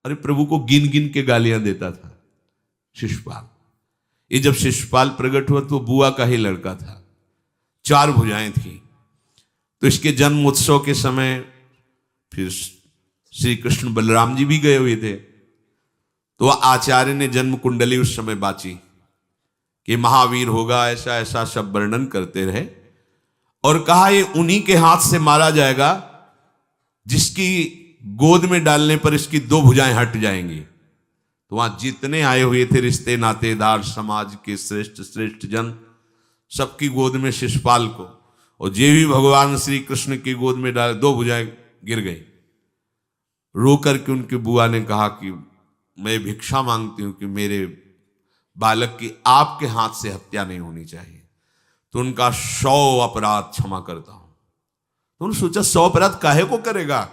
अरे प्रभु को गिन गिन के गालियां देता था शिशुपाल। ये जब शिशुपाल प्रकट हुआ तो बुआ का ही लड़का था, 4 भुजाएं थी। तो इसके जन्म उत्सव के समय फिर श्री कृष्ण बलराम जी भी गए हुए थे। तो आचार्य ने जन्म कुंडली उस समय बाची कि महावीर होगा, ऐसा ऐसा सब वर्णन करते रहे और कहा ये उन्हीं के हाथ से मारा जाएगा जिसकी गोद में डालने पर इसकी 2 भुजाएं हट जाएंगी। तो वहां जितने आए हुए थे रिश्ते नातेदार, समाज के श्रेष्ठ श्रेष्ठ जन, सबकी गोद में शिशुपाल को, और जे भी भगवान श्री कृष्ण की गोद में डाले 2 भुजाएं गिर गई। रो करके उनकी बुआ ने कहा कि मैं भिक्षा मांगती हूं कि मेरे बालक की आपके हाथ से हत्या नहीं होनी चाहिए, तो उनका 100 अपराध क्षमा करता हूं। तो उन्होंने सोचा 100 अपराध काहे को करेगा,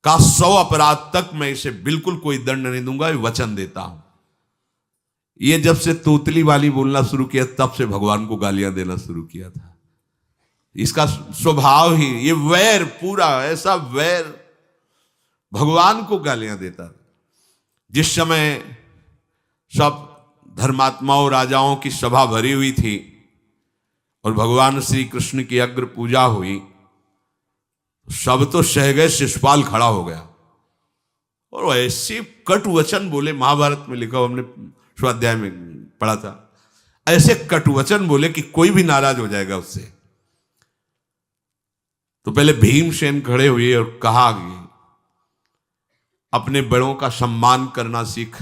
का 100 अपराध तक मैं इसे बिल्कुल कोई दंड नहीं दूंगा, ये वचन देता हूं। ये जब से तोतली वाली बोलना शुरू किया तब से भगवान को गालियां देना शुरू किया था। इसका स्वभाव ही ये वैर, पूरा ऐसा वैर, भगवान को गालियां देता। जिस समय सब धर्मात्माओं राजाओं की सभा भरी हुई थी और भगवान श्री कृष्ण की अग्र पूजा हुई, सब तो सह गए, शिशुपाल खड़ा हो गया और ऐसे कटु वचन बोले। महाभारत में लिखा, हमने स्वाध्याय में पढ़ा था, ऐसे कटु वचन बोले कि कोई भी नाराज हो जाएगा उससे। तो पहले भीमसेन खड़े हुए और कहा कि अपने बड़ों का सम्मान करना सीख,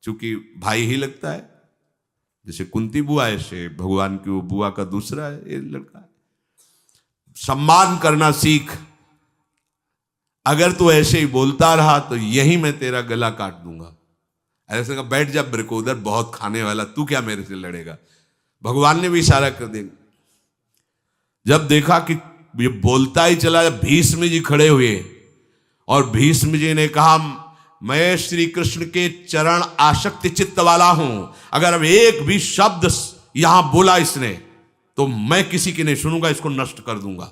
चूंकि भाई ही लगता है, जैसे कुंती बुआ ऐसे भगवान की वो बुआ का दूसरा है, ये लड़का है। सम्मान करना सीख, अगर तू ऐसे ही बोलता रहा तो यही मैं तेरा गला काट दूंगा। ऐसे कहा बैठ जा ब्रकोदर, बहुत खाने वाला, तू क्या मेरे से लड़ेगा। भगवान ने भी इशारा कर दिया। जब देखा कि ये बोलता ही चला, भीष्म जी खड़े हुए और भीष्म जी ने कहा मैं श्री कृष्ण के चरण आसक्ति चित्त वाला हूं, अगर अब एक भी शब्द यहां बोला इसने तो मैं किसी की नहीं सुनूंगा, इसको नष्ट कर दूंगा।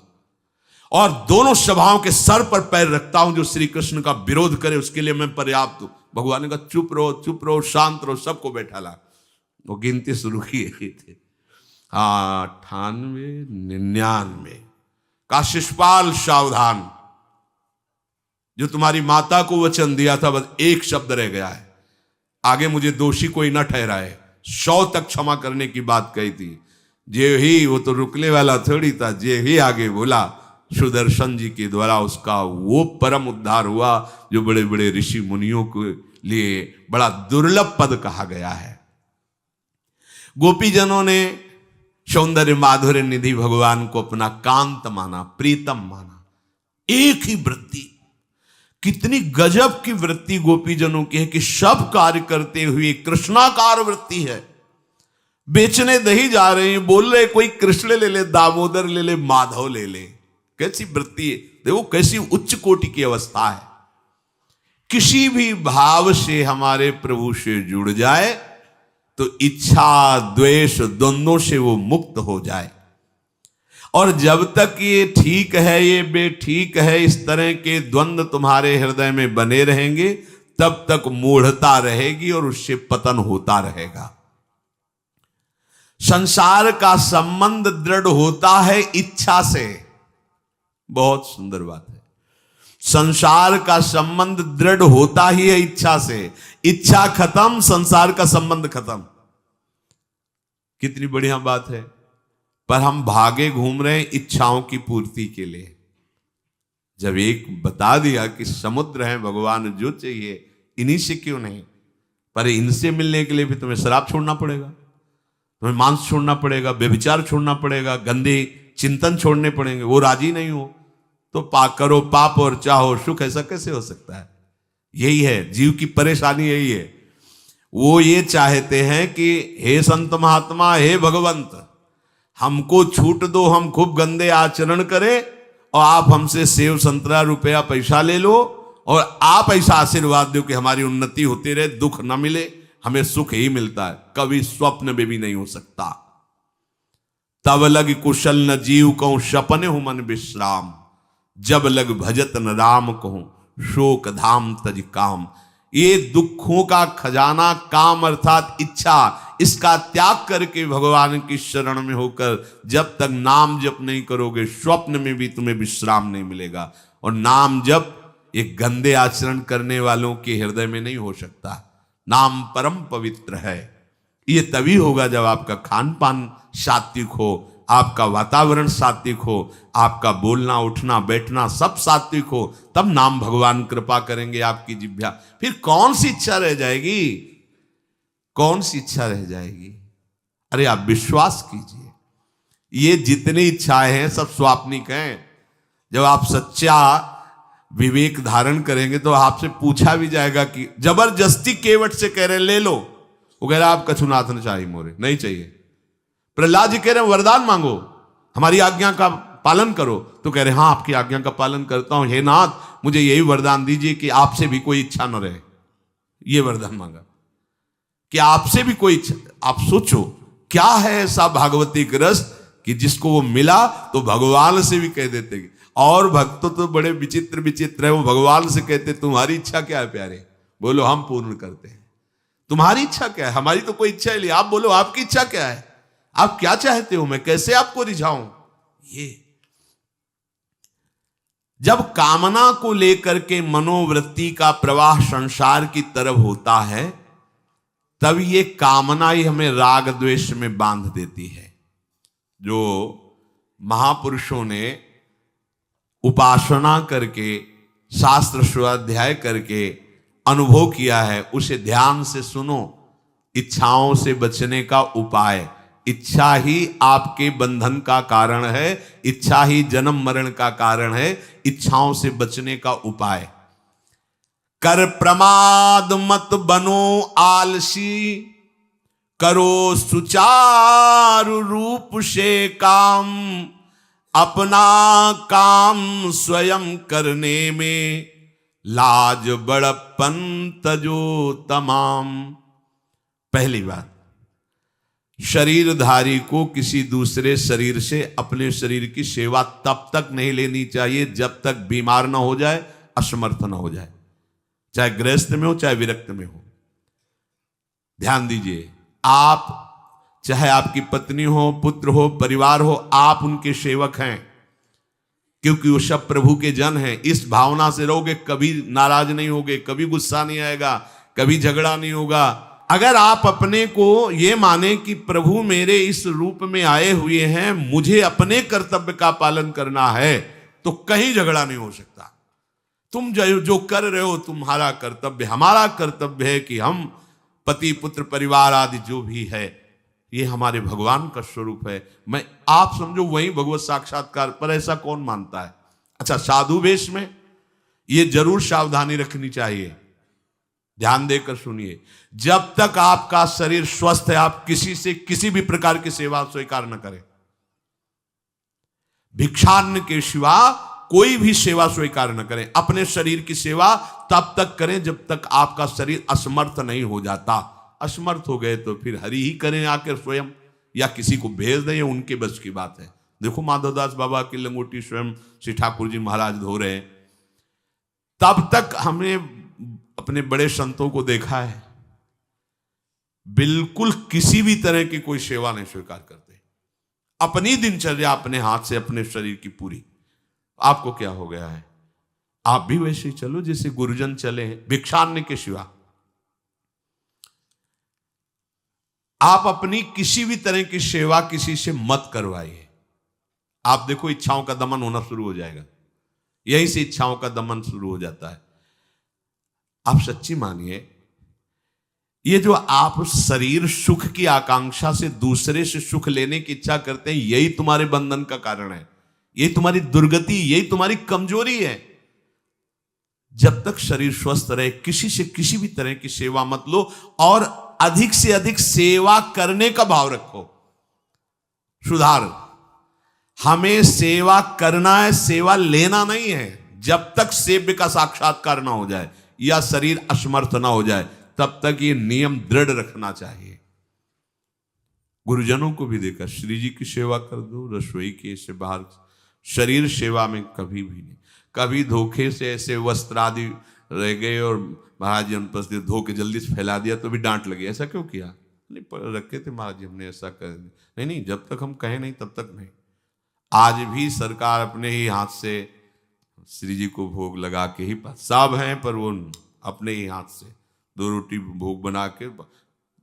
और दोनों सभाओं के सर पर पैर रखता हूं, जो श्री कृष्ण का विरोध करे उसके लिए मैं पर्याप्त हूं। भगवान ने कहा चुप रहो, शांत रहो, सबको बैठा ला। वो गिनती शुरू किए थे, 98, 99 का शिशुपाल सावधान, जो तुम्हारी माता को वचन दिया था बस एक शब्द रह गया है, आगे मुझे दोषी कोई न ठहराए। 100 तक क्षमा करने की बात कही थी। जे ही, वो तो रुकने वाला थोड़ी था, जे ही आगे बोला सुदर्शन जी के द्वारा उसका वो परम उद्धार हुआ जो बड़े बड़े ऋषि मुनियों के लिए बड़ा दुर्लभ पद कहा गया है। गोपीजनों ने सौंदर्य माधुर्य निधि भगवान को अपना कांत माना, प्रीतम माना। एक ही वृत्ति, कितनी गजब की वृत्ति गोपीजनों की है कि सब कार्य करते हुए कृष्णाकार वृत्ति है। बेचने दही जा रहे हैं, बोल रहे कोई कृष्ण ले ले, दामोदर ले ले, माधव ले ले। कैसी वृत्ति है, देखो कैसी उच्च कोटि की अवस्था है। किसी भी भाव से हमारे प्रभु से जुड़ जाए तो इच्छा द्वेष द्वंद्वों से वो मुक्त हो जाए। और जब तक ये ठीक है, ये बेठीक है, इस तरह के द्वंद्व तुम्हारे हृदय में बने रहेंगे, तब तक मूढ़ता रहेगी और उससे पतन होता रहेगा। संसार का संबंध दृढ़ होता है इच्छा से। बहुत सुंदर बात है, संसार का संबंध दृढ़ होता ही है इच्छा से। इच्छा खत्म, संसार का संबंध खत्म। कितनी बढ़िया बात है। पर हम भागे घूम रहे हैं इच्छाओं की पूर्ति के लिए। जब एक बता दिया कि समुद्र है भगवान, जो चाहिए इन्हीं से क्यों नहीं, पर इनसे मिलने के लिए भी तुम्हें शराब छोड़ना पड़ेगा, तुम्हें मांस छोड़ना पड़ेगा, व्यभिचार छोड़ना पड़ेगा, गंदे चिंतन छोड़ने पड़ेंगे। वो राजी नहीं हो तो करो पाप और चाहो सुख। ऐसा कैसे हो सकता है? यही है जीव की परेशानी, यही है। वो ये चाहते हैं कि हे संत महात्मा, हे भगवंत, हमको छूट दो, हम खूब गंदे आचरण करें और आप हमसे सेव संतरा रुपया पैसा ले लो और आप ऐसा आशीर्वाद दो कि हमारी उन्नति होती रहे, दुख न मिले, हमें सुख ही मिलता है। कभी स्वप्न में भी नहीं हो सकता। तब लग कुशल न जीव कहूं, सपने हूं मन विश्राम, जब लग भजत न राम कहूं, शोक धाम तज काम। ये दुखों का खजाना काम अर्थात इच्छा, इसका त्याग करके भगवान की शरण में होकर जब तक नाम जप नहीं करोगे, स्वप्न में भी तुम्हें विश्राम नहीं मिलेगा। और नाम जप एक गंदे आचरण करने वालों के हृदय में नहीं हो सकता। नाम परम पवित्र है। ये तभी होगा जब आपका खान पान सात्विक हो, आपका वातावरण सात्विक हो, आपका बोलना उठना बैठना सब सात्विक हो, तब नाम भगवान कृपा करेंगे आपकी जिह्वा। फिर कौन सी इच्छा रह जाएगी, कौन सी इच्छा रह जाएगी? अरे आप विश्वास कीजिए, ये जितनी इच्छाएं हैं सब स्वाप्निक हैं। जब आप सच्चा विवेक धारण करेंगे तो आपसे पूछा भी जाएगा कि जबरदस्ती केवट से कह रहे ले लो, वो कह रहा आप कछुनाथ न चाहिए मोरे, नहीं चाहिए। प्रहलाद जी कह रहे हैं वरदान मांगो, हमारी आज्ञा का पालन करो, तो कह रहे हाँ आपकी आज्ञा का पालन करता हूं, हे नाथ मुझे यही वरदान दीजिए कि आपसे भी कोई इच्छा न रहे। ये वरदान मांगा कि आपसे भी कोई इच्छा। आप सोचो क्या है ऐसा भागवतिक रस कि जिसको वो मिला तो भगवान से भी कह देते। और भक्त तो बड़े विचित्र विचित्र है, वो भगवान से कहते तुम्हारी इच्छा क्या है प्यारे, बोलो हम पूर्ण करते हैं। तुम्हारी इच्छा क्या है, हमारी तो कोई इच्छा ही नहीं, आप बोलो आपकी इच्छा क्या है, आप क्या चाहते हो, मैं कैसे आपको रिझाऊं। ये जब कामना को लेकर के मनोवृत्ति का प्रवाह संसार की तरफ होता है, तब ये कामना ही हमें राग द्वेष में बांध देती है। जो महापुरुषों ने उपासना करके शास्त्र स्वाध्याय करके अनुभव किया है, उसे ध्यान से सुनो। इच्छाओं से बचने का उपाय, इच्छा ही आपके बंधन का कारण है, इच्छा ही जन्म मरण का कारण है। इच्छाओं से बचने का उपाय, कर प्रमाद मत बनो आलसी, करो सुचारु रूप से काम, अपना काम स्वयं करने में लाज बड़प्पन तजो तमाम। पहली बात, शरीरधारी को किसी दूसरे शरीर से अपने शरीर की सेवा तब तक नहीं लेनी चाहिए जब तक बीमार ना हो जाए, असमर्थ ना हो जाए, चाहे गृहस्थ में हो चाहे विरक्त में हो। ध्यान दीजिए, आप चाहे आपकी पत्नी हो, पुत्र हो, परिवार हो, आप उनके सेवक हैं, क्योंकि वो सब प्रभु के जन हैं। इस भावना से रहोगे, कभी नाराज नहीं होगे, कभी गुस्सा नहीं आएगा, कभी झगड़ा नहीं होगा। अगर आप अपने को ये माने कि प्रभु मेरे इस रूप में आए हुए हैं, मुझे अपने कर्तव्य का पालन करना है, तो कहीं झगड़ा नहीं हो सकता। तुम जो कर रहे हो तुम्हारा कर्तव्य, हमारा कर्तव्य है कि हम पति पुत्र परिवार आदि जो भी है, ये हमारे भगवान का स्वरूप है। मैं आप समझो वही भगवत साक्षात्कार, पर ऐसा कौन मानता है? अच्छा, साधु वेश में ये जरूर सावधानी रखनी चाहिए, ध्यान देकर सुनिए। जब तक आपका शरीर स्वस्थ है, आप किसी से किसी भी प्रकार की सेवा स्वीकार न करें। भिक्षान्न के सिवा कोई भी सेवा स्वीकार न करें। अपने शरीर की सेवा तब तक करें जब तक आपका शरीर असमर्थ नहीं हो जाता। असमर्थ हो गए तो फिर हरि ही करें आकर स्वयं, या किसी को भेज दें, उनके बस की बात है। देखो माधवदास बाबा की लंगोटी स्वयं श्री ठाकुर जी महाराज धो रहे हैं। तब तक हमने अपने बड़े संतों को देखा है, बिल्कुल किसी भी तरह की कोई सेवा नहीं स्वीकार करते। अपनी दिनचर्या अपने हाथ से, अपने शरीर की पूरी। आपको क्या हो गया है? आप भी वैसे ही चलो जैसे गुरुजन चले हैं, भिक्षान्न के सिवा। आप अपनी किसी भी तरह की सेवा किसी से मत करवाइए। आप देखो इच्छाओं का दमन होना शुरू हो जाएगा, यहीं से इच्छाओं का दमन शुरू हो जाता है। आप सच्ची मानिए, ये जो आप शरीर सुख की आकांक्षा से दूसरे से सुख लेने की इच्छा करते हैं, यही तुम्हारे बंधन का कारण है, यही तुम्हारी दुर्गति, यही तुम्हारी कमजोरी है। जब तक शरीर स्वस्थ रहे, किसी से किसी भी तरह की सेवा मत लो, और अधिक से अधिक सेवा करने का भाव रखो। सुधार, हमें सेवा करना है, सेवा लेना नहीं है। जब तक सेव्य का साक्षात्कार ना हो जाए या शरीर असमर्थ ना हो जाए, तब तक ये नियम दृढ़ रखना चाहिए। गुरुजनों को भी देखा, श्री जी की सेवा कर दो, रसोई के से बाहर, शरीर सेवा में कभी भी नहीं। कभी धोखे से ऐसे वस्त्र आदि रह गए और महाराज जी अनुपस्थित धो के जल्दी से फैला दिया तो भी डांट लगी, ऐसा क्यों किया? नहीं रखे थे महाराज जी, हमने ऐसा कर दिया। नहीं, जब तक हम कहें नहीं तब तक नहीं। आज भी सरकार अपने ही हाथ से श्री जी को भोग लगा के ही, सब हैं पर वो अपने ही हाथ से 2 रोटी भोग बना के।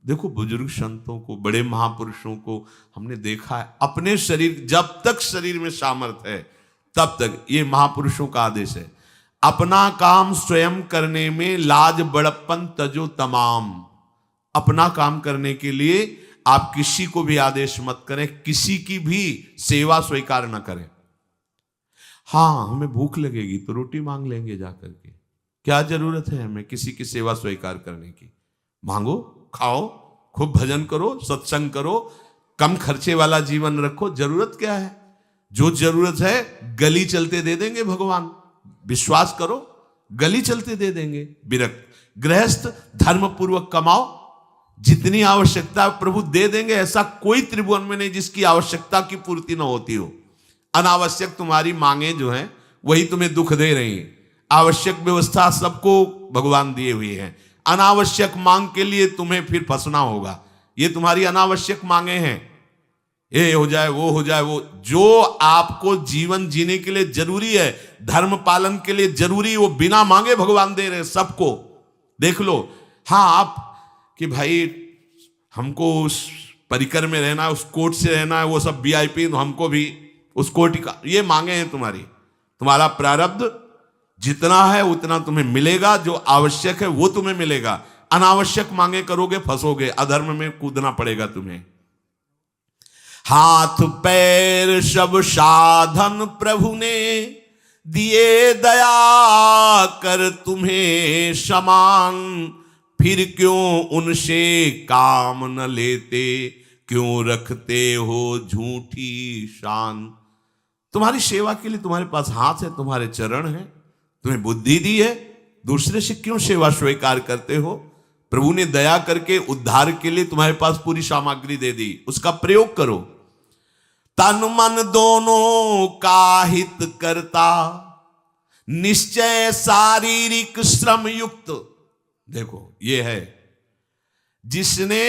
देखो बुजुर्ग संतों को, बड़े महापुरुषों को हमने देखा है अपने शरीर, जब तक शरीर में सामर्थ्य है तब तक, ये महापुरुषों का आदेश है, अपना काम स्वयं करने में लाज बड़प्पन तजो तमाम। अपना काम करने के लिए आप किसी को भी आदेश मत करें, किसी की भी सेवा स्वीकार न करें। हाँ, हमें भूख लगेगी तो रोटी मांग लेंगे जाकर के, क्या जरूरत है हमें किसी की सेवा स्वीकार करने की? मांगो, खाओ, खूब भजन करो, सत्संग करो, कम खर्चे वाला जीवन रखो। जरूरत क्या है? जो जरूरत है गली चलते दे देंगे भगवान, विश्वास करो, गली चलते दे देंगे। विरक्त गृहस्थ धर्म पूर्वक कमाओ, जितनी आवश्यकता प्रभु दे देंगे। ऐसा कोई त्रिभुवन में नहीं जिसकी आवश्यकता की पूर्ति न होती हो। अनावश्यक तुम्हारी मांगे जो हैं वही तुम्हें दुख दे रही हैं। आवश्यक व्यवस्था सबको भगवान दिए हुए हैं, अनावश्यक मांग के लिए तुम्हें फिर फंसना होगा। ये तुम्हारी अनावश्यक मांगे हैं, ये हो जाए, वो हो जाए, वो जो आपको जीवन जीने के लिए जरूरी है, धर्म पालन के लिए जरूरी, वो बिना मांगे भगवान दे रहे हैं सबको। देख लो। हाँ, आप कि भाई हमको उस परिकर में रहना है, उस कोर्ट से रहना है, वो सब VIP, तो हमको भी उस कोर्ट का, ये मांगे हैं तुम्हारी। तुम्हारा प्रारब्ध जितना है उतना तुम्हें मिलेगा, जो आवश्यक है वो तुम्हें मिलेगा। अनावश्यक मांगे करोगे फंसोगे, अधर्म में कूदना पड़ेगा तुम्हें। हाथ पैर सब साधन प्रभु ने दिए, दया कर तुम्हें समान, फिर क्यों उनसे काम न लेते, क्यों रखते हो झूठी शान। तुम्हारी सेवा के लिए तुम्हारे पास हाथ है, तुम्हारे चरण है, तुम्हें बुद्धि दी है, दूसरे से क्यों सेवा स्वीकार करते हो? प्रभु ने दया करके उद्धार के लिए तुम्हारे पास पूरी सामग्री दे दी, उसका प्रयोग करो। तन मन दोनों का हित करता, निश्चय शारीरिक श्रम युक्त। देखो ये है, जिसने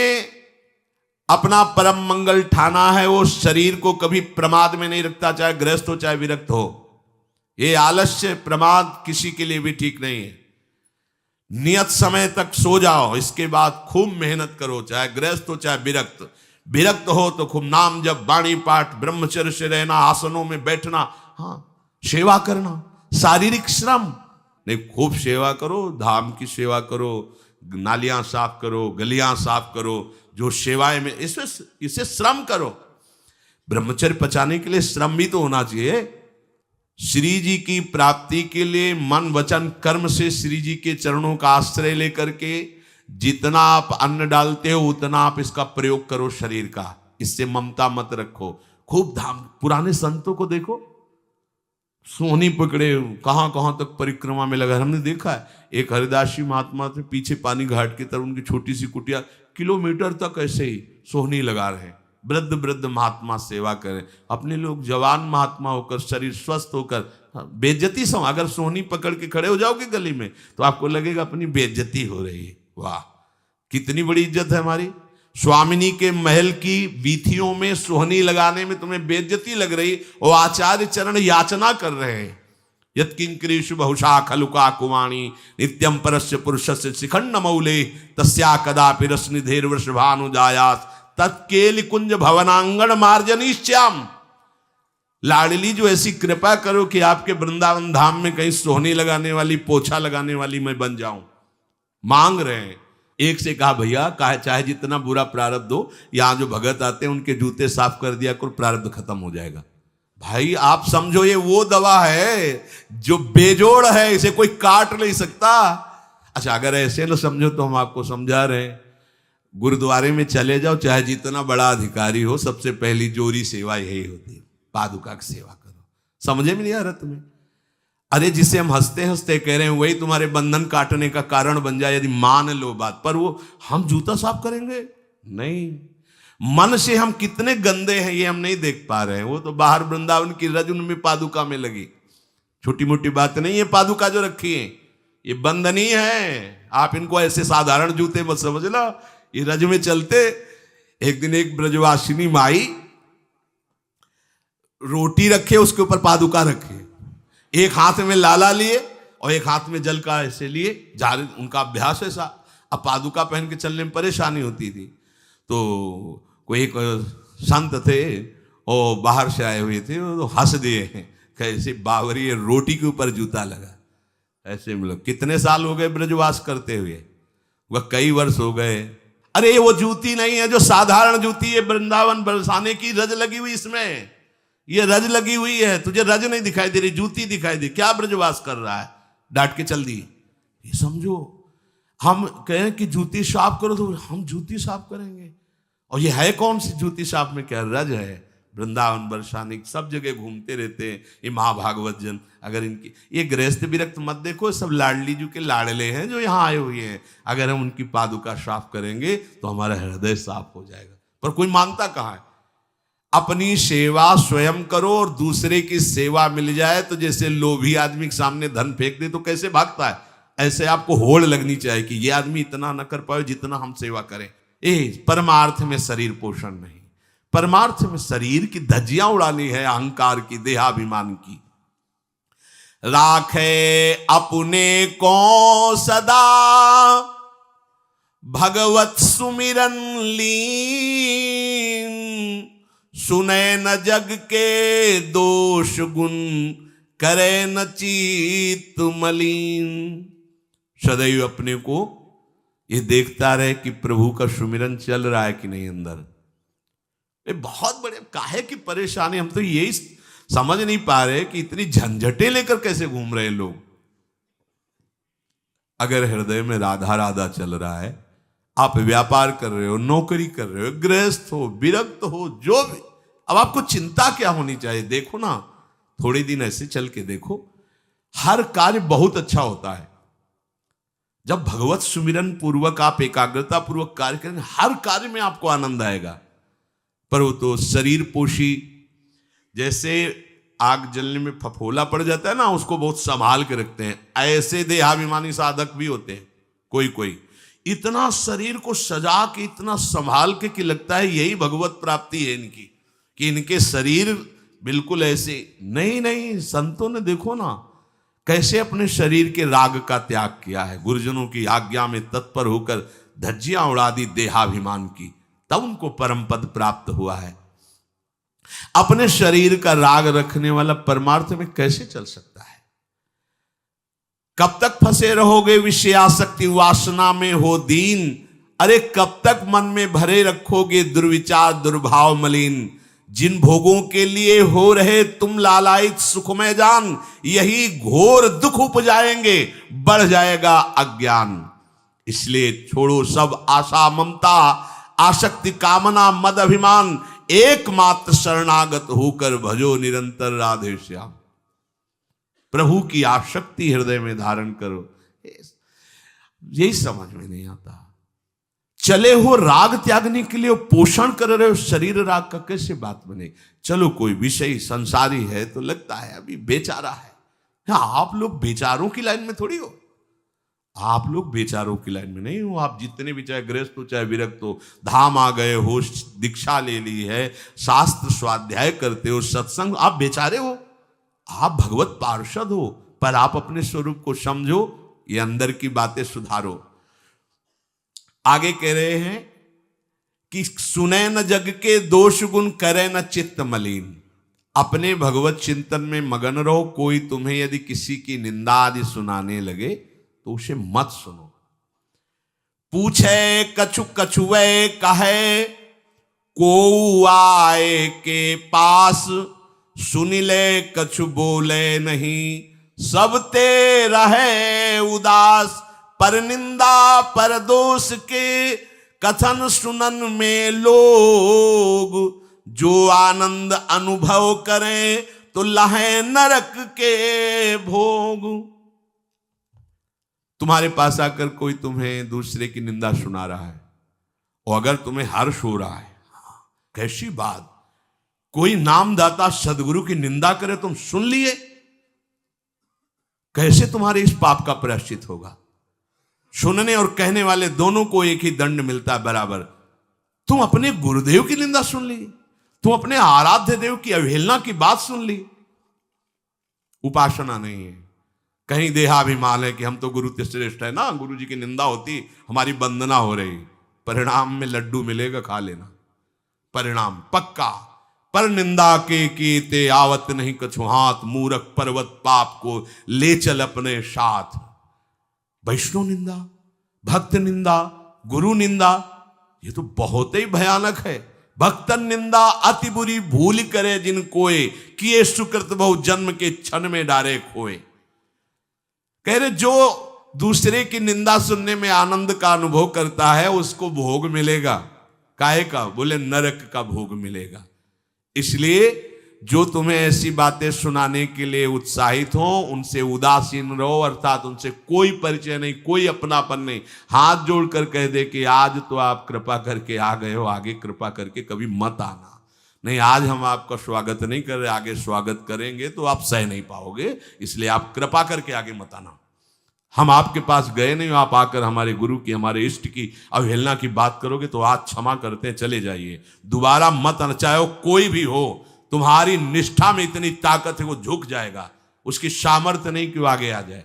अपना परम मंगल ठाना है वो शरीर को कभी प्रमाद में नहीं रखता, चाहे गृहस्थ हो चाहे विरक्त हो। ये आलस्य प्रमाद किसी के लिए भी ठीक नहीं है। नियत समय तक सो जाओ, इसके बाद खूब मेहनत करो, चाहे गृहस्थ हो चाहे विरक्त। विरक्त हो तो खूब नाम जप, वाणी पाठ, ब्रह्मचर्य से रहना, आसनों में बैठना, हाँ सेवा करना, शारीरिक श्रम नहीं, खूब सेवा करो, धाम की सेवा करो, नालियां साफ करो, गलियां साफ करो, जो सेवाएं में इसे श्रम करो। ब्रह्मचर्य पचाने के लिए श्रम भी तो होना चाहिए। श्री जी की प्राप्ति के लिए मन वचन कर्म से श्री जी के चरणों का आश्रय लेकर के जितना आप अन्न डालते हो उतना आप इसका प्रयोग करो शरीर का। इससे ममता मत रखो। खूब धाम, पुराने संतों को देखो, सोहनी पकड़े कहां कहां तक परिक्रमा में लगा। हमने देखा है एक हरिदासी महात्मा थे, पीछे पानी घाट की तरफ उनकी छोटी सी कुटिया, किलोमीटर तक ऐसे ही सोहनी लगा रहे। वृद्ध वृद्ध महात्मा सेवा करें। अपने लोग जवान महात्मा होकर, शरीर स्वस्थ होकर बेइज्जती से, अगर सोहनी पकड़ के खड़े हो जाओगे गली में तो आपको लगेगा अपनी बेइज्जती हो रही है। वाह, कितनी बड़ी इज्जत है हमारी। स्वामिनी के महल की वीथियों में सोहनी लगाने में तुम्हें बेइज्जती लग रही, और आचार्य चरण याचना कर रहे हैं। यत्किंकरीषु बहुशा खलुका कुवाणी, नित्यम परस्य पुरुषस्य शिखंड मौले, तस्या कदापि रसनिधेर वृषभानुजायास, तत्केल कुंज भवनांगण मार्जनीश्याम। लाडली जो ऐसी कृपा करो कि आपके वृंदावन धाम में कहीं सोहनी लगाने वाली, पोछा लगाने वाली मैं बन जाऊं। मांग रहे हैं। एक से कहा भैया चाहे जितना बुरा प्रारब्ध हो, यहां जो भगत आते हैं उनके जूते साफ कर दिया करो, प्रारब्ध खत्म हो जाएगा। भाई आप समझो ये वो दवा है जो बेजोड़ है, इसे कोई काट नहीं सकता। अच्छा अगर ऐसे न समझो तो हम आपको समझा रहे हैं। गुरुद्वारे में चले जाओ, चाहे जितना बड़ा अधिकारी हो, सबसे पहली जोरी सेवा यही होती है, पादुका की सेवा करो। समझे में नहीं आ रहा तुम्हें? अरे जिसे हम हंसते हंसते कह रहे हैं वही तुम्हारे बंधन काटने का कारण बन जाए, यदि मान लो बात। पर वो हम जूता साफ करेंगे नहीं। मन से हम कितने गंदे हैं ये हम नहीं देख पा रहे हैं। वो तो बाहर वृंदावन की रज उनमें पादुका में लगी, छोटी मोटी बात नहीं है। पादुका जो रखी है ये बंधनी है, आप इनको ऐसे साधारण जूते मत समझ लो, ये रज में चलते। एक दिन एक ब्रजवासिनी माई रोटी रखे, उसके ऊपर पादुका रखे, एक हाथ में लाला लिए और एक हाथ में जल का ऐसे लिए जा रहे, उनका अभ्यास ऐसा। अब पादुका पहन के चलने में परेशानी होती थी, तो कोई एक संत थे और बाहर से आए हुए थे, तो हंस दिए हैं, कैसे बावरी रोटी के ऊपर जूता लगा। ऐसे मतलब कितने साल हो गए ब्रजवास करते हुए, वह कई वर्ष हो गए। अरे वो जूती नहीं है जो साधारण जूती है, वृंदावन बरसाने की रज लगी हुई, इसमें ये रज लगी हुई है, तुझे रज नहीं दिखाई दे रही, जूती दिखाई दे, क्या ब्रजवास कर रहा है। डांट के चल दी। ये समझो, हम कहें कि जूती साफ करो तो हम जूती साफ करेंगे, और ये है कौन सी जूती साफ में, क्या रज है। वृंदावन बरसाने सब जगह घूमते रहते हैं ये महाभागवत जन। अगर इनकी ये गृहस्थ विरक्त मत देखो, सब लाडली जी के लाडले हैं जो यहाँ आए हुए हैं। अगर हम उनकी पादुका साफ करेंगे तो हमारा हृदय साफ हो जाएगा। पर कोई मानता कहाँ है। अपनी सेवा स्वयं करो और दूसरे की सेवा मिल जाए तो जैसे लोभी आदमी के सामने धन फेंक दे तो कैसे भागता है, ऐसे आपको होड़ लगनी चाहिए कि ये आदमी इतना न कर पाए जितना हम सेवा करें। परमार्थ में शरीर पोषण नहीं, परमार्थ में शरीर की धज्जियां उड़ानी है, अहंकार की, देहाभिमान की। राखे अपने को सदा भगवत सुमिरन लीन, सुने न जग के दोष गुण, करे न चित्त मलिन। सदैव अपने को ये देखता रहे कि प्रभु का सुमिरन चल रहा है कि नहीं अंदर। ये बहुत बड़े काहे की परेशानी, हम तो यही समझ नहीं पा रहे कि इतनी झंझटें लेकर कैसे घूम रहे लोग। अगर हृदय में राधा राधा चल रहा है, आप व्यापार कर रहे हो, नौकरी कर रहे हो, गृहस्थ हो, विरक्त हो, जो भी, अब आपको चिंता क्या होनी चाहिए। देखो ना, थोड़े दिन ऐसे चल के देखो, हर कार्य बहुत अच्छा होता है जब भगवत सुमिरन पूर्वक आप एकाग्रता पूर्वक कार्य करेंगे, हर कार्य में आपको आनंद आएगा। पर वो तो शरीर पोषी, जैसे आग जलने में फफोला पड़ जाता है ना, उसको बहुत संभाल के रखते हैं, ऐसे देहाभिमानी साधक भी होते हैं। कोई कोई इतना शरीर को सजा के, इतना संभाल के कि लगता है यही भगवत प्राप्ति है इनकी, कि इनके शरीर बिल्कुल ऐसे नहीं। संतों ने देखो ना कैसे अपने शरीर के राग का त्याग किया है, गुरुजनों की आज्ञा में तत्पर होकर धज्जियां उड़ा दी देहाभिमान की, तब उनको परम पद प्राप्त हुआ है। अपने शरीर का राग रखने वाला परमार्थ में कैसे चल सकता है। कब तक फंसे रहोगे विषयासक्ति वासना में हो दीन, अरे कब तक मन में भरे रखोगे दुर्विचार दुर्भाव मलिन। जिन भोगों के लिए हो रहे तुम लालायित सुखमय जान, यही घोर दुख उपजाएंगे, बढ़ जाएगा अज्ञान। इसलिए छोड़ो सब आशा ममता आसक्ति कामना मद अभिमान, एकमात्र शरणागत होकर भजो निरंतर राधे श्याम। प्रभु की आसक्ति हृदय में धारण करो। यही समझ में नहीं आता। चले हो राग त्यागने के लिए, पोषण कर रहे हो शरीर राग का, कैसे बात बने। चलो कोई विषय संसारी है तो लगता है अभी बेचारा है। हाँ, आप लोग बेचारों की लाइन में थोड़ी हो, आप लोग बेचारों की लाइन में नहीं हो। आप जितने भी, चाहे गृहस्थ हो चाहे विरक्त हो, धाम आ गए हो, दीक्षा ले ली है, शास्त्र स्वाध्याय करते हो, सत्संग, आप बेचारे हो, आप भगवत पार्षद हो। पर आप अपने स्वरूप को समझो, ये अंदर की बातें सुधारो। आगे कह रहे हैं कि सुने न जग के दोष गुण, करे न चित्त मलिन। अपने भगवत चिंतन में मगन रहो। कोई तुम्हें यदि किसी की निंदा आदि सुनाने लगे तो उसे मत सुनो। पूछे कछु कछुए कहे, को आए के पास, सुन ले कछु बोले नहीं, सब ते रहे उदास। पर निंदा पर दोष के कथन सुनन में लोग, जो आनंद अनुभव करें तो लहे नरक के भोग। तुम्हारे पास आकर कोई तुम्हें दूसरे की निंदा सुना रहा है और अगर तुम्हें हर्ष हो रहा है, कैसी बात, कोई नामदाता सदगुरु की निंदा करे, तुम सुन लिए, कैसे तुम्हारे इस पाप का प्रायश्चित होगा? सुनने और कहने वाले दोनों को एक ही दंड मिलता है बराबर। तुम अपने गुरुदेव की निंदा सुन ली, तुम अपने आराध्य देव की अवहेलना की बात सुन ली। उपासना नहीं है, कहीं देहाभिमान है कि हम तो गुरु श्रेष्ठ है ना, गुरु जी की निंदा होती हमारी वंदना हो रही। परिणाम में लड्डू मिलेगा, खा लेना, परिणाम पक्का। पर निंदा के कीते आवत नहीं कछु हाथ, मूरख पर्वत पाप को ले चल अपने साथ। वैष्णव निंदा, भक्त निंदा, गुरु निंदा, ये तो बहुत ही भयानक है। भक्तन निंदा अति बुरी भूल करे जिन कोय, किए सुकृत बहु जन्म के क्षण में डारे खोए। कह रहे जो दूसरे की निंदा सुनने में आनंद का अनुभव करता है उसको भोग मिलेगा। काहे का? बोले नरक का भोग मिलेगा। इसलिए जो तुम्हें ऐसी बातें सुनाने के लिए उत्साहित हो उनसे उदासीन रहो, अर्थात उनसे कोई परिचय नहीं, कोई अपनापन नहीं। हाथ जोड़कर कह दे कि आज तो आप कृपा करके आ गए हो, आगे कृपा करके कभी मत आना। नहीं, आज हम आपका स्वागत नहीं कर रहे, आगे स्वागत करेंगे तो आप सह नहीं पाओगे, इसलिए आप कृपा करके आगे मत आना। हम आपके पास गए नहीं, आप आकर हमारे गुरु की, हमारे इष्ट की अवहेलना की बात करोगे तो आज क्षमा करते हैं, चले जाइए, दोबारा मत आना। चाहे वो कोई भी हो, तुम्हारी निष्ठा में इतनी ताकत है वो झुक जाएगा, उसकी सामर्थ्य नहीं कि वो आगे आ जाए।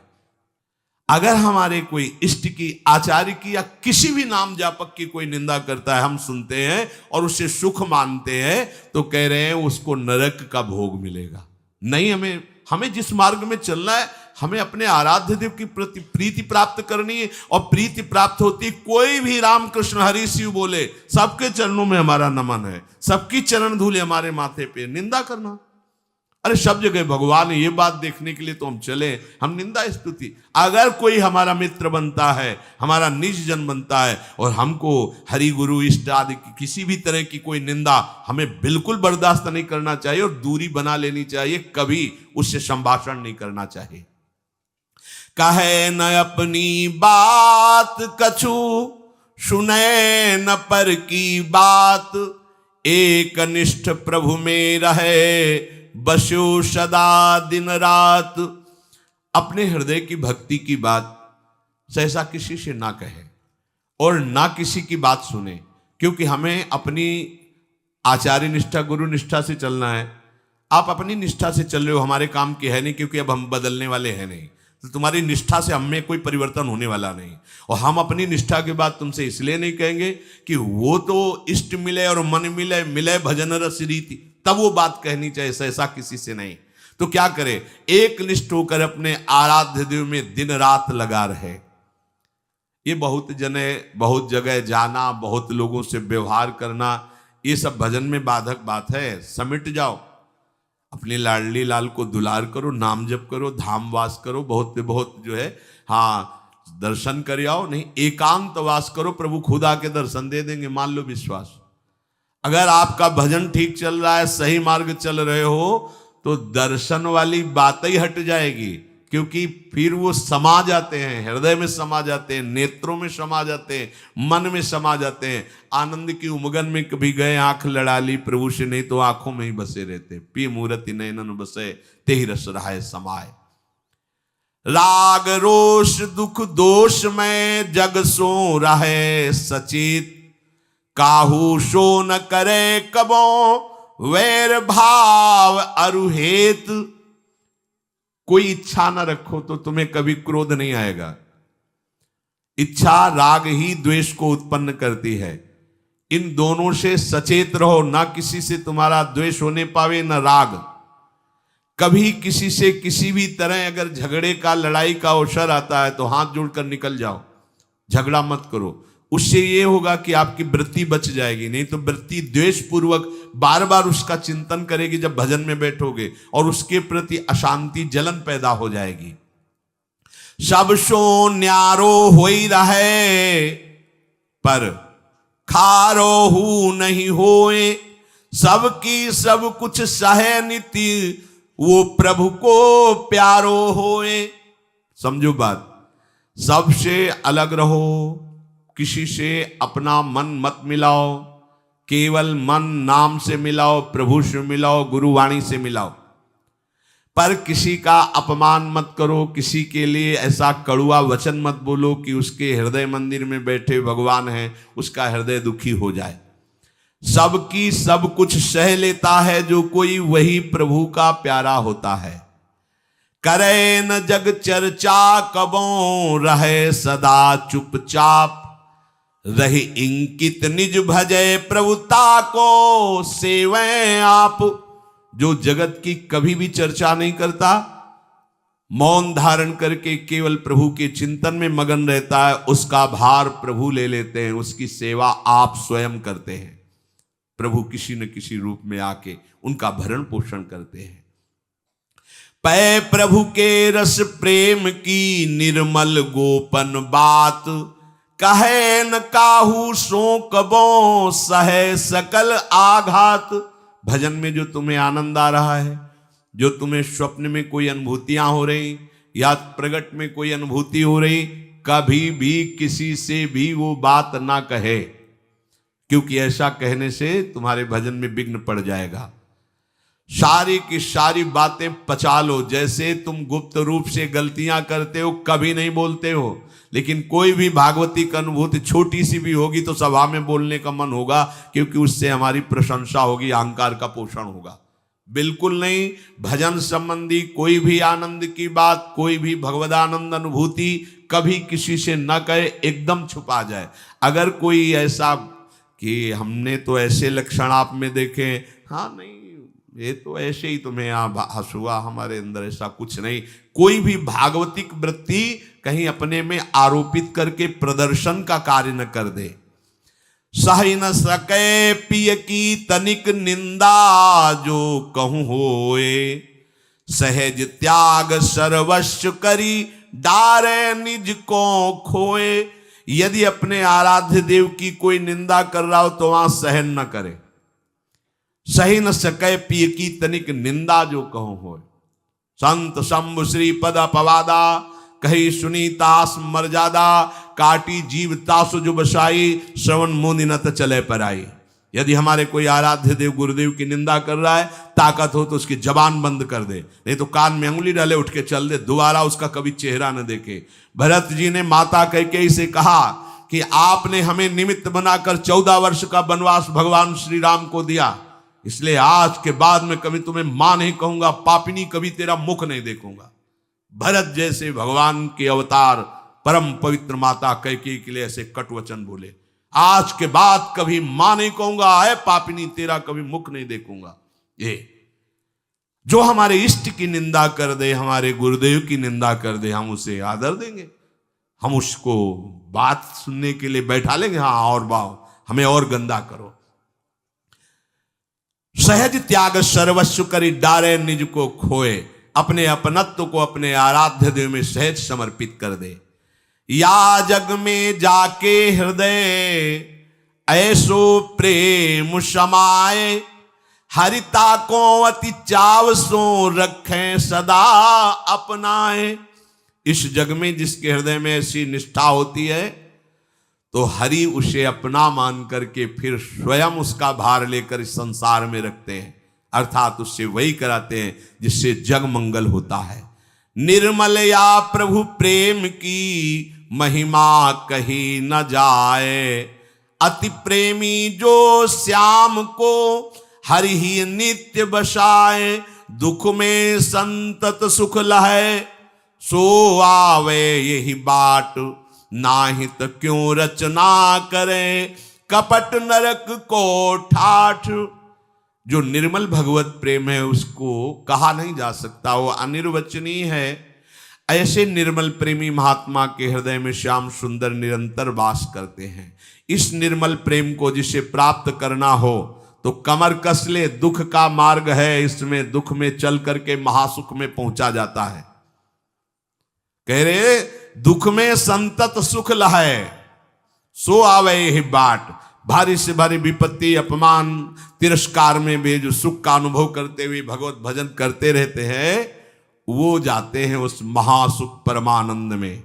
अगर हमारे कोई इष्ट की, आचार्य की या किसी भी नाम जापक की कोई निंदा करता है, हम सुनते हैं और उससे सुख मानते हैं, तो कह रहे हैं उसको नरक का भोग मिलेगा। नहीं, हमें जिस मार्ग में चलना है, हमें अपने आराध्य देव की प्रति प्रीति प्राप्त करनी है। और प्रीति प्राप्त होती, कोई भी राम कृष्ण हरि शिव बोले, सबके चरणों में हमारा नमन है, सबकी चरण धूले हमारे माथे पे। निंदा करना, अरे सब जगह भगवान है, ये बात देखने के लिए तो हम चले, हम निंदा स्तुति। अगर कोई हमारा मित्र बनता है, हमारा निज जन बनता है और हमको हरि गुरु इष्ट आदि की किसी भी तरह की कोई निंदा, हमें बिल्कुल बर्दाश्त नहीं करना चाहिए और दूरी बना लेनी चाहिए, कभी उससे संभाषण नहीं करना चाहिए। कहे न अपनी बात कछु, सुने न पर की बात, एक निष्ठ प्रभु में रहे, बसो सदा दिन रात। अपने हृदय की भक्ति की बात सहसा किसी से ना कहे और ना किसी की बात सुने, क्योंकि हमें अपनी आचार्य निष्ठा, गुरु निष्ठा से चलना है। आप अपनी निष्ठा से चल रहे हो, हमारे काम की है नहीं, क्योंकि अब हम बदलने वाले हैं नहीं, तो तुम्हारी निष्ठा से हमें कोई परिवर्तन होने वाला नहीं। और हम अपनी निष्ठा के बाद तुमसे इसलिए नहीं कहेंगे कि वो तो इष्ट मिले और मन मिले, मिले भजन रस रीति, तब वो बात कहनी चाहिए, ऐसा किसी से नहीं। तो क्या करे, एक निष्ठ होकर अपने आराध्य देव में दिन रात लगा रहे। ये बहुत जगह जाना, बहुत लोगों से व्यवहार करना, ये सब भजन में बाधक बात है। समिट जाओ, अपने लाडली लाल को दुलार करो, नाम जप करो, धाम वास करो, बहुत जो है, हाँ, दर्शन कर आओ। नहीं, एकांत वास करो, प्रभु खुद आके दर्शन दे देंगे, मान लो विश्वास। अगर आपका भजन ठीक चल रहा है, सही मार्ग चल रहे हो, तो दर्शन वाली बात ही हट जाएगी, क्योंकि फिर वो समा जाते हैं, हृदय में समा जाते हैं, नेत्रों में समा जाते हैं, मन में समा जाते हैं। आनंद की उमगन में कभी गए, आंख लड़ा ली प्रभु से, नहीं तो आंखों में ही बसे रहते। पी मूर्ति नयनन बसे, ते ही रस रहाए समाए। राग रोष दुख दोष में जग सो रहे सचेत, काहू सो न करे कबो वैर भाव अरुहेत। कोई इच्छा न रखो तो तुम्हें कभी क्रोध नहीं आएगा। इच्छा राग ही द्वेष को उत्पन्न करती है। इन दोनों से सचेत रहो, ना किसी से तुम्हारा द्वेष होने पावे न राग। कभी किसी से किसी भी तरह अगर झगड़े का, लड़ाई का अवसर आता है तो हाथ जोड़कर निकल जाओ, झगड़ा मत करो। उससे ये होगा कि आपकी वृत्ति बच जाएगी, नहीं तो वृत्ति द्वेष पूर्वक बार बार उसका चिंतन करेगी जब भजन में बैठोगे, और उसके प्रति अशांति, जलन पैदा हो जाएगी। सब सो न्यारो होई रहे, पर खारो हु नहीं होए, सबकी सब कुछ सहे नीति, वो प्रभु को प्यारो होए। समझो बात, सबसे अलग रहो, किसी से अपना मन मत मिलाओ, केवल मन नाम से मिलाओ, प्रभु से मिलाओ, गुरुवाणी से मिलाओ। पर किसी का अपमान मत करो, किसी के लिए ऐसा कड़ुआ वचन मत बोलो कि उसके हृदय मंदिर में बैठे भगवान हैं, उसका हृदय दुखी हो जाए। सबकी सब कुछ सह लेता है जो कोई, वही प्रभु का प्यारा होता है। करे न जग चर्चा कबों, रहे सदा चुपचाप, रही इंकित निज भजय प्रभुता को सेवें आप। जो जगत की कभी भी चर्चा नहीं करता, मौन धारण करके केवल प्रभु के चिंतन में मगन रहता है, उसका भार प्रभु ले लेते हैं, उसकी सेवा आप स्वयं करते हैं। प्रभु किसी न किसी रूप में आके उनका भरण पोषण करते हैं। पै प्रभु के रस प्रेम की निर्मल गोपन बात, कहे न काहू सो कबों, सहे सकल आघात। भजन में जो तुम्हें आनंद आ रहा है, जो तुम्हें स्वप्न में कोई अनुभूतियां हो रही या प्रगट में कोई अनुभूति हो रही, कभी भी किसी से भी वो बात ना कहे, क्योंकि ऐसा कहने से तुम्हारे भजन में विघ्न पड़ जाएगा। सारी की सारी बातें पचा लो। जैसे तुम गुप्त रूप से गलतियां करते हो, कभी नहीं बोलते हो, लेकिन कोई भी भागवती की अनुभूति छोटी सी भी होगी तो सभा में बोलने का मन होगा, क्योंकि उससे हमारी प्रशंसा होगी, अहंकार का पोषण होगा। बिल्कुल नहीं। भजन संबंधी कोई भी आनंद की बात, कोई भी भगवदानंद अनुभूति कभी किसी से न कहे, एकदम छुपा जाए। अगर कोई ऐसा कि हमने तो ऐसे लक्षण आप में देखे, हाँ नहीं ये तो ऐसे ही तुम्हें यहाँ हंसुआ, हमारे अंदर ऐसा कुछ नहीं। कोई भी भागवतिक वृत्ति कहीं अपने में आरोपित करके प्रदर्शन का कार्य न कर दे। सह न सके पिय की तनिक निंदा, जो कहूं होए सहज त्याग सर्वस्व करी, डारे निज को खोए। यदि अपने आराध्य देव की कोई निंदा कर रहा हो तो वहां सहन न करे। सही न सके पिय की तनिक निंदा, जो कहूं हो। संत शंभु श्री पद अपवादा, कही सुनी तास मर्यादा, काटी जीव तासु जो बसाई, श्रवण मुनि न चले पर आई। यदि हमारे कोई आराध्य देव गुरुदेव की निंदा कर रहा है, ताकत हो तो उसकी जबान बंद कर दे, नहीं तो कान में अंगुली डाले उठ के चल दे, दोबारा उसका कभी चेहरा न देखे। भरत जी ने माता कैकेयी से कहा कि आपने हमें निमित्त बनाकर 14 वर्ष का वनवास भगवान श्री राम को दिया, इसलिए आज के बाद में कभी तुम्हें मां नहीं कहूंगा, पापिनी कभी तेरा मुख नहीं देखूंगा। भरत जैसे भगवान के अवतार परम पवित्र माता कैकेयी के लिए ऐसे कट वचन बोले, आज के बाद कभी मां नहीं कहूंगा, है पापिनी तेरा कभी मुख नहीं देखूंगा। ये जो हमारे इष्ट की निंदा कर दे, हमारे गुरुदेव की निंदा कर दे, हम उसे आदर देंगे, हम उसको बात सुनने के लिए बैठा लेंगे। हाँ और बाओ, हमें और गंदा करो। सहज त्याग सर्वस्व करी, डारे निज को खोए। अपने अपनत्व को अपने आराध्य देव में सहज समर्पित कर दे। या जग में जाके हृदय ऐसो प्रेम समाए, हरिता को अति चाव सो रखें सदा अपनाए। इस जग में जिसके हृदय में ऐसी निष्ठा होती है, तो हरि उसे अपना मान करके फिर स्वयं उसका भार लेकर इस संसार में रखते हैं, अर्थात उससे वही कराते हैं जिससे जग मंगल होता है। निर्मल या प्रभु प्रेम की महिमा कही न जाए, अति प्रेमी जो श्याम को हरि ही नित्य बसाए। दुख में संतत सुख लहे, सो आवे यही बाट, नाहित क्यों रचना करे, कपट नरक को ठाठ। जो निर्मल भगवत प्रेम है उसको कहा नहीं जा सकता, वो अनिर्वचनीय है। ऐसे निर्मल प्रेमी महात्मा के हृदय में श्याम सुंदर निरंतर वास करते हैं। इस निर्मल प्रेम को जिसे प्राप्त करना हो तो कमर कस ले, दुख का मार्ग है, इसमें दुख में चल करके महासुख में पहुंचा जाता है। कह रहे दुख में संतत सुख लहे, सो आवे ही बाट। भारी से भारी विपत्ति, अपमान, तिरस्कार में भी जो सुख का अनुभव करते हुए भगवत भजन करते रहते हैं, वो जाते हैं उस महासुख परमानंद में।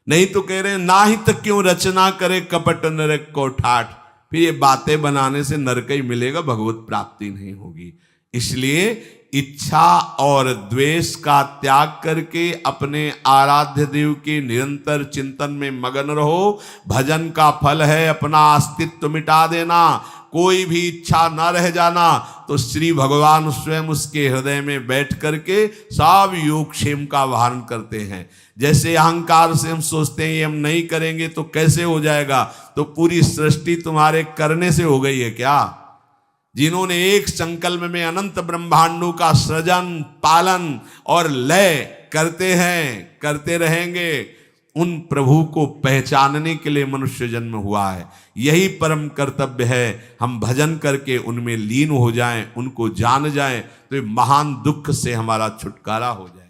नहीं तो कह रहे हैं नाहित क्यों रचना करे, कपट नरक को ठाठ। फिर ये बातें बनाने से नरक ही मिलेगा, भगवत प्राप्ति नहीं होगी। इसलिए इच्छा और द्वेष का त्याग करके अपने आराध्य देव के निरंतर चिंतन में मगन रहो। भजन का फल है अपना अस्तित्व मिटा देना, कोई भी इच्छा न रह जाना। तो श्री भगवान स्वयं उसके हृदय में बैठ करके सब योगक्षेम का वाहन करते हैं। जैसे अहंकार से हम सोचते हैं ये हम नहीं करेंगे तो कैसे हो जाएगा, तो पूरी सृष्टि तुम्हारे करने से हो गई है क्या? जिन्होंने एक संकल्प में अनंत ब्रह्मांडों का सृजन, पालन और लय करते हैं, करते रहेंगे, उन प्रभु को पहचानने के लिए मनुष्य जन्म हुआ है। यही परम कर्तव्य है, हम भजन करके उनमें लीन हो जाएं, उनको जान जाएं, तो महान दुख से हमारा छुटकारा हो जाए।